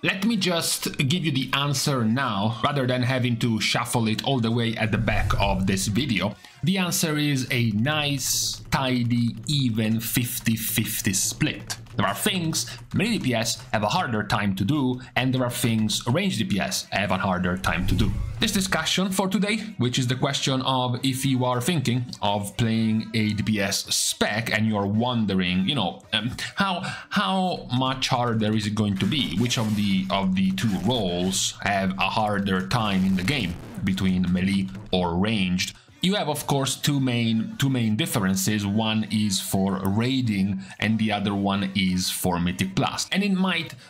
Let me just give you the answer now, rather than having to shuffle it all the way at the back of this video. The answer is a nice, tidy, even 50-50 split. There are things melee DPS have a harder time to do, and there are things ranged DPS have a harder time to do. This discussion for today, which is the question of if you are thinking of playing a DPS spec and you're wondering, you know, how much harder is it going to be? Which of the two roles have a harder time in the game between melee or ranged? You have, of course, two main differences. One is for raiding and the other one is for Mythic Plus. And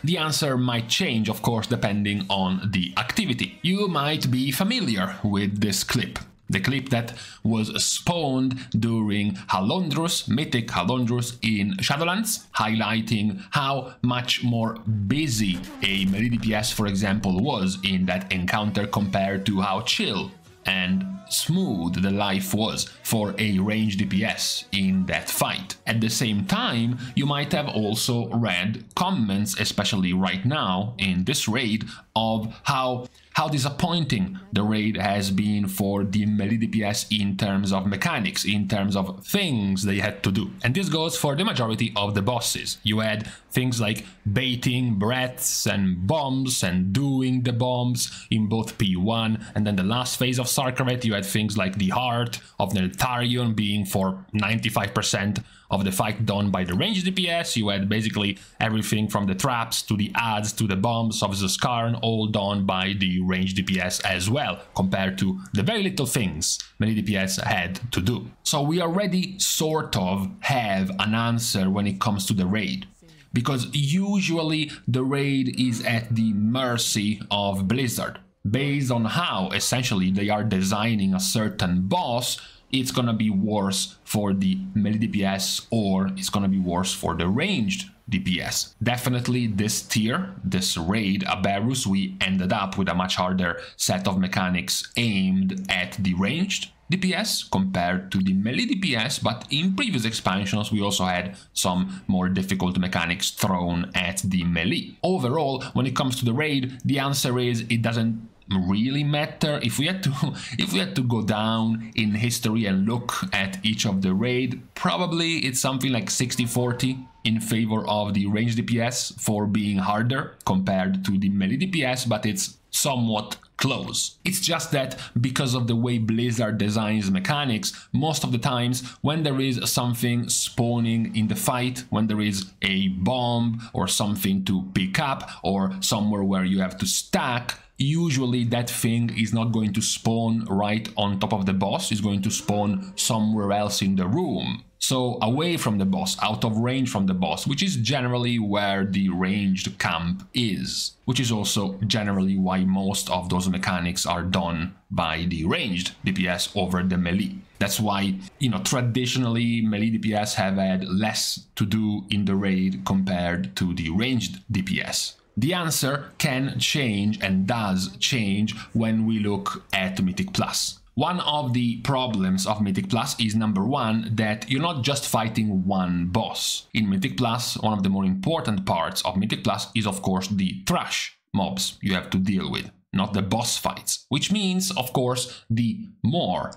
the answer might change, of course, depending on the activity. You might be familiar with this clip. The clip that was spawned during Halondrus, Mythic Halondrus in Shadowlands, highlighting how much more busy a melee DPS, for example, was in that encounter compared to how chill and smooth the life was for a ranged DPS in that fight. At the same time, you might have also read comments, especially right now in this raid, of how disappointing the raid has been for the melee DPS in terms of mechanics, in terms of things they had to do. And this goes for the majority of the bosses. You had things like baiting breaths and bombs and doing the bombs in both P1, and then the last phase of Sarkaret you had things like the Heart of Neltharion being for 95% of the fight done by the ranged DPS. You had basically everything from the traps to the adds to the bombs of Zaskarn, all done by the ranged DPS as well, compared to the very little things many DPS had to do. So we already sort of have an answer when it comes to the raid, because usually the raid is at the mercy of Blizzard. Based on how essentially they are designing a certain boss, it's gonna be worse for the melee DPS or it's gonna be worse for the ranged DPS. Definitely this tier, this raid, Aberrus, we ended up with a much harder set of mechanics aimed at the ranged DPS compared to the melee DPS, but in previous expansions we also had some more difficult mechanics thrown at the melee. Overall, when it comes to the raid, the answer is it doesn't really matter. If we had to go down in history and look at each of the raid, probably it's something like 60-40 in favor of the ranged DPS for being harder compared to the melee DPS, but it's somewhat close. It's just that because of the way Blizzard designs mechanics, most of the times when there is something spawning in the fight, when there is a bomb or something to pick up or somewhere where you have to stack, usually that thing is not going to spawn right on top of the boss, it's going to spawn somewhere else in the room. So away from the boss, out of range from the boss, which is generally where the ranged camp is, which is also generally why most of those mechanics are done by the ranged DPS over the melee. That's why, you know, traditionally melee DPS have had less to do in the raid compared to the ranged DPS. The answer can change and does change when we look at Mythic Plus. One of the problems of Mythic Plus is, number one, that you're not just fighting one boss. In Mythic Plus, one of the more important parts of Mythic Plus is, of course, the trash mobs you have to deal with, not the boss fights. Which means, of course, the more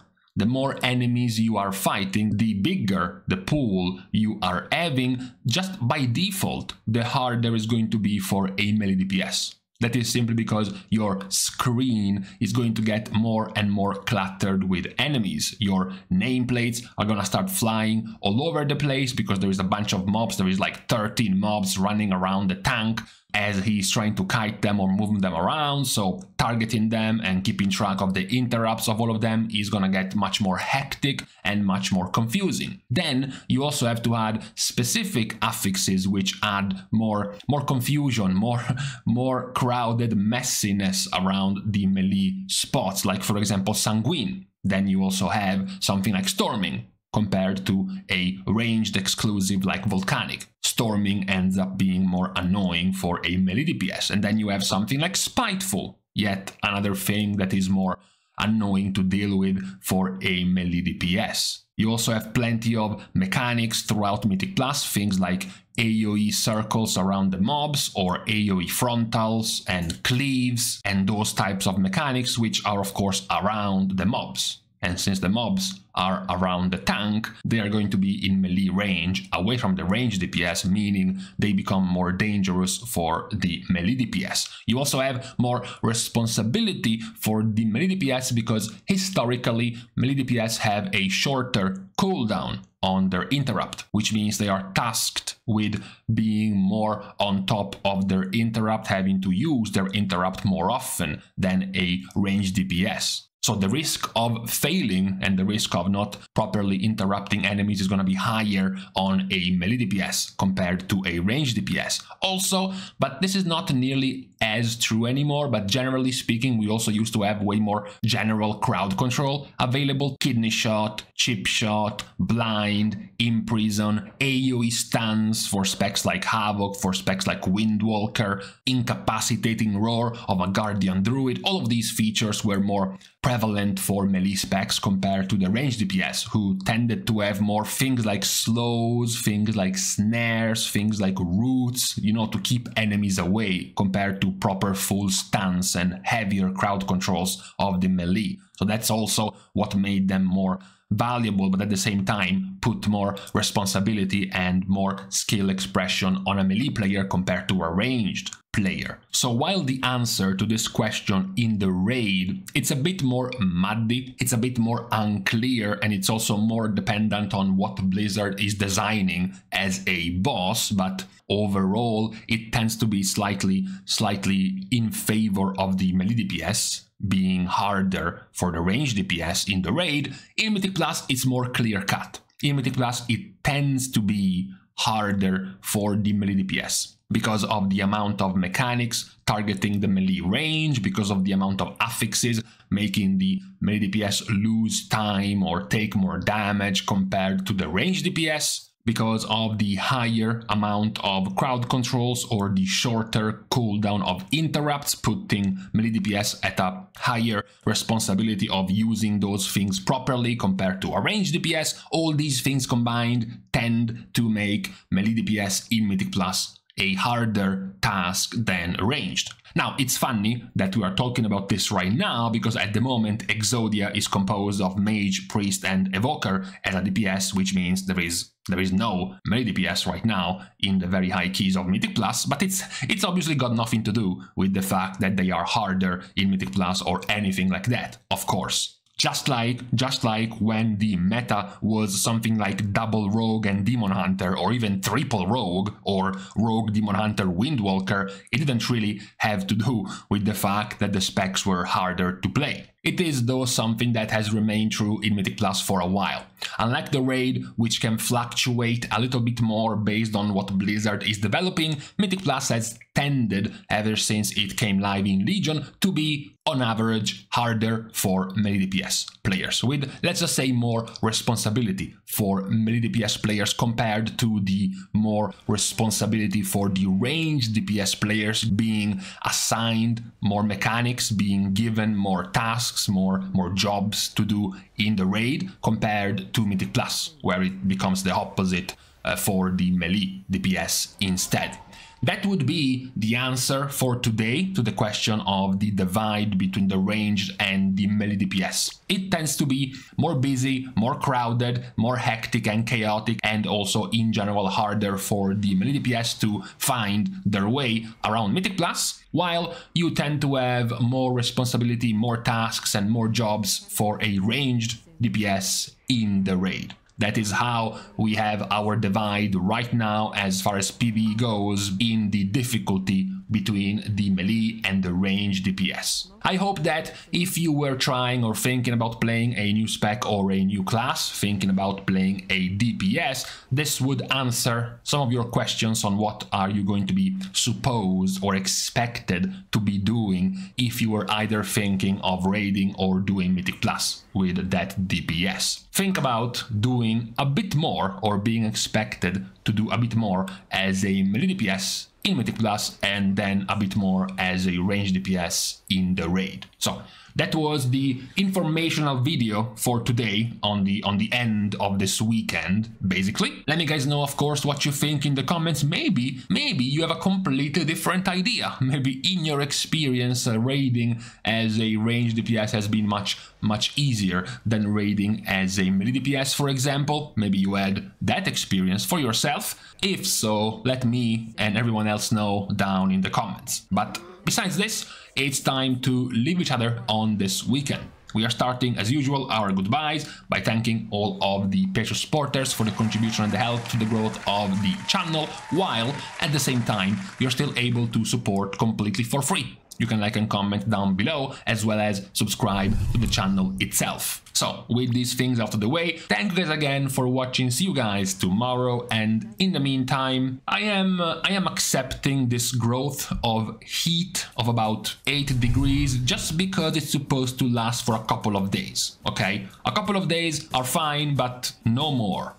enemies you are fighting, the bigger the pool you are having. Just by default, the harder is going to be for a melee DPS. That is simply because your screen is going to get more and more cluttered with enemies. Your nameplates are gonna start flying all over the place because there is a bunch of mobs. There is like 13 mobs running around the tank as he's trying to kite them or move them around, so targeting them and keeping track of the interrupts of all of them is gonna get much more hectic and much more confusing. Then you also have to add specific affixes which add more confusion, more crowded messiness around the melee spots, like for example Sanguine. Then you also have something like Storming, compared to a ranged exclusive like Volcanic. Storming ends up being more annoying for a melee DPS. And then you have something like Spiteful, yet another thing that is more annoying to deal with for a melee DPS. You also have plenty of mechanics throughout Mythic Plus, things like AoE circles around the mobs or AoE frontals and cleaves and those types of mechanics which are of course around the mobs. And since the mobs are around the tank, they are going to be in melee range, away from the range DPS, meaning they become more dangerous for the melee DPS. You also have more responsibility for the melee DPS because historically melee DPS have a shorter cooldown on their interrupt, which means they are tasked with being more on top of their interrupt, having to use their interrupt more often than a range DPS. So the risk of failing and the risk of not properly interrupting enemies is going to be higher on a melee DPS compared to a range DPS. Also, but this is not nearly as true anymore, but generally speaking, we also used to have way more general crowd control available. Kidney shot, chip shot, blind, imprison, AoE stuns for specs like Havoc, for specs like Windwalker, incapacitating roar of a Guardian Druid. All of these features were more prevalent for melee specs compared to the range DPS, who tended to have more things like slows, things like snares, things like roots, you know, to keep enemies away compared to proper full stuns and heavier crowd controls of the melee. So that's also what made them more valuable, but at the same time put more responsibility and more skill expression on a melee player compared to a ranged player. So while the answer to this question in the raid, it's a bit more muddy, it's a bit more unclear, and it's also more dependent on what Blizzard is designing as a boss, but overall it tends to be slightly in favor of the melee DPS, being harder for the range DPS in the raid. In Mythic Plus, it's more clear-cut. In Mythic Plus, it tends to be harder for the melee DPS because of the amount of mechanics targeting the melee range, because of the amount of affixes making the melee DPS lose time or take more damage compared to the range DPS, because of the higher amount of crowd controls or the shorter cooldown of interrupts, putting melee DPS at a higher responsibility of using those things properly compared to a range DPS. All these things combined tend to make melee DPS in Mythic Plus a harder task than ranged. Now, it's funny that we are talking about this right now because at the moment Exodia is composed of Mage, Priest and Evoker as a DPS, which means there is no melee DPS right now in the very high keys of Mythic Plus, but it's obviously got nothing to do with the fact that they are harder in Mythic Plus or anything like that, of course. Just like when the meta was something like double Rogue and Demon Hunter, or even triple Rogue, or Rogue, Demon Hunter, Windwalker, it didn't really have to do with the fact that the specs were harder to play. It is though something that has remained true in Mythic Plus for a while. Unlike the raid, which can fluctuate a little bit more based on what Blizzard is developing, Mythic Plus has tended, ever since it came live in Legion, to be, on average, harder for melee DPS players, with, let's just say, more responsibility for melee DPS players compared to the more responsibility for the ranged DPS players, being assigned more mechanics, being given more tasks, more jobs to do in the raid, compared to Mythic Plus, where it becomes the opposite for the melee DPS instead. That would be the answer for today to the question of the divide between the ranged and the melee DPS. It tends to be more busy, more crowded, more hectic and chaotic, and also in general harder for the melee DPS to find their way around Mythic Plus, while you tend to have more responsibility, more tasks and more jobs for a ranged DPS in the raid. That is how we have our divide right now as far as PvE goes in the difficulty between the melee and the range DPS. I hope that if you were trying or thinking about playing a new spec or a new class, thinking about playing a DPS, this would answer some of your questions on what are you going to be supposed or expected to be doing if you were either thinking of raiding or doing Mythic Plus with that DPS. Think about doing a bit more or being expected to do a bit more as a melee DPS in Mythic Plus, and then a bit more as a range DPS in the raid. So that was the informational video for today on the end of this weekend, basically. Let me guys know, of course, what you think in the comments. Maybe you have a completely different idea. Maybe in your experience, raiding as a range DPS has been much easier than raiding as a melee DPS, for example. Maybe you had that experience for yourself. If so, let me and everyone else know down in the comments. But besides this, it's time to leave each other on this weekend. We are starting, as usual, our goodbyes by thanking all of the Patreon supporters for the contribution and the help to the growth of the channel, while at the same time you're still able to support completely for free. You can like and comment down below, as well as subscribe to the channel itself. So, with these things out of the way, thank you guys again for watching. See you guys tomorrow, and in the meantime, I am accepting this growth of heat of about 8 degrees just because it's supposed to last for a couple of days, okay? A couple of days are fine, but no more.